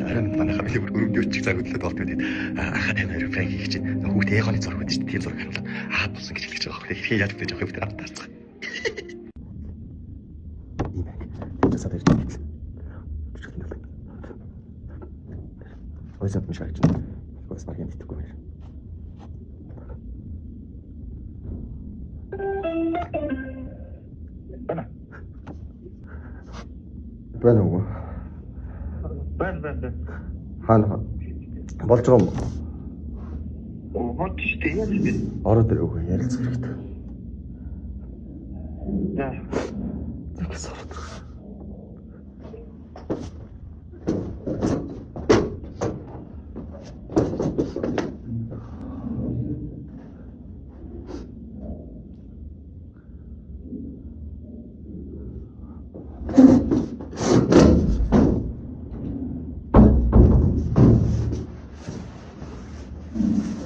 Арай манай хамлын бүр өрөвдөж цаг хөдлөд болт гэдэг. Ахаа тань хоёр пранк хийж чинь. Хүүхдээ ягооны зураг байдаг шүү дээ. Тийм зураг харуулаад болсон гэж хэлж байгаа байхгүй. Хэрхээ яаж гэж явах юм бэ? Таарцгаа. Тэсээ дээр тийм. Ойсап мишаач. Бас багийн итгэхгүй байна. Байна уу? Байна. Хаана болж байгаа юм? Болж штэ яаж бэ? Ороод ирэх үү? Ярилцах хэрэгтэй. За. Тэгээс ороод ирэх.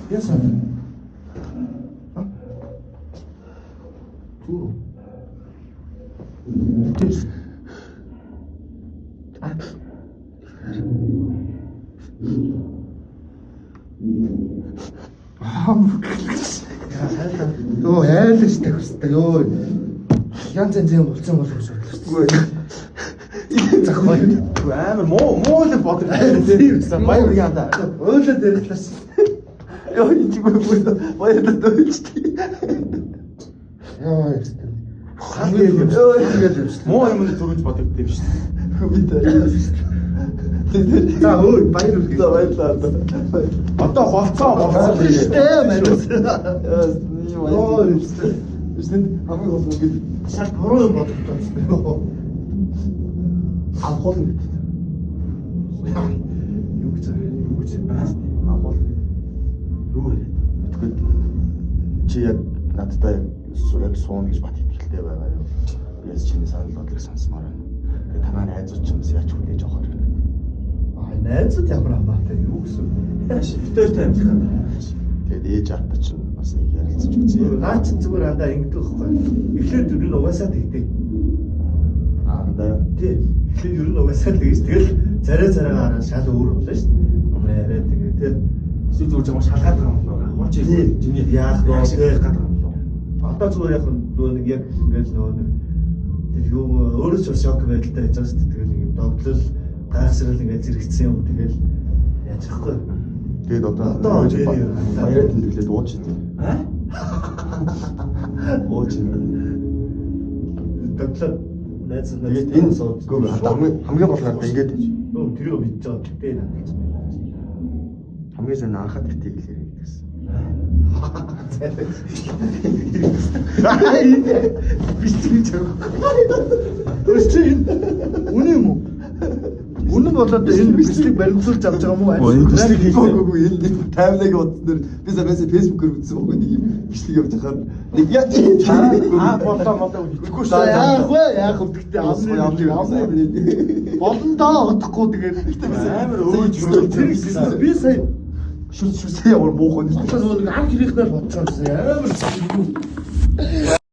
Yes, sir. Huh? True. This. Йоо, айлс тавьстай ёо. Янз янзын болсон бол шодлоо. Зах баяр. Амар муу л бодог. Тийм баяр яада. Өөлөө дээрхлээс. Яа чиггүй баярлалаа дөөчтэй. Яа ястэ. Муу юм зүрж бодогдсон юм шүү дээ. Би дээр. За өө баяр үргэлээ баярлалаа. Одоо болцоо шүү дээ мэн. Оо эсвэл хамгийн гол нь ингэ шал буруу юм бодогдсон. Авах юм. Юу гэж авах юу вэ? Тэгвэл чи яг надтай яг суун гэж бат итгэлтэй байгаа юу? Би яс чиний санал бодлыг сонсмоор байна. Тэгээ танаа найзууд ч юмс яаж хүлээж авах вэ? Найзууд ямар хамаатай юу гэсэн? Яаш битээр таймлах. Тэгээд ээж аавтай ч бас нэг ярилцаж үзье. Наа чи зүгээр андаа ингэдэг байхгүй. Эхлээд ер нь угаасаа тэгдэг. Тий. Эхлээд ер нь угаасаа тэгж тэгэл царай шал өөр болно шүү дээ. Яриа тэгээ тий. Эсвэл зүгээр жоо шалгаад байгаа юм болоо. Хурж жиний яах вэ гэдэг байгаа юм болоо. Одоо зүгээр яг нэг яг ингээд нэг тэр юу өөрөө ч шок байдалтай байж байгаа шүү дээ. Тэгэл нэг догтлол гайхсрал ингээд зэрэгцсэн юм. Тэгэл яаж ахгүй. Тэгээд одоо баяраа тэмдэглээд ууч юм. Ууч юм. Догтлол найз тэгээд энэ хамгийн гол надад ингээд тэрийг мэдж байгаа гэдэг надад. Хамгийн сайн анхаад битгий хэлээ гэсэн. Бистгий чаг. Өсчин. Үнэн юм уу? Үнэн болоод энэ бичлэг баримтуулж авч байгаа юм уу? Энэ бичлэг хийхгүй энэ таймлаг утсан би сая фэйсбүүкээр үзсэн байхгүй нэг бичлэг явж хахад нэг яа болоо үгүй шүү. Яах вэ гэдэгтэй амны болон доо удахгүй тэгээд амар өөж би сая шүсээ ямар муухан. Нэг ам хэрийхнээр бодчихсон амар.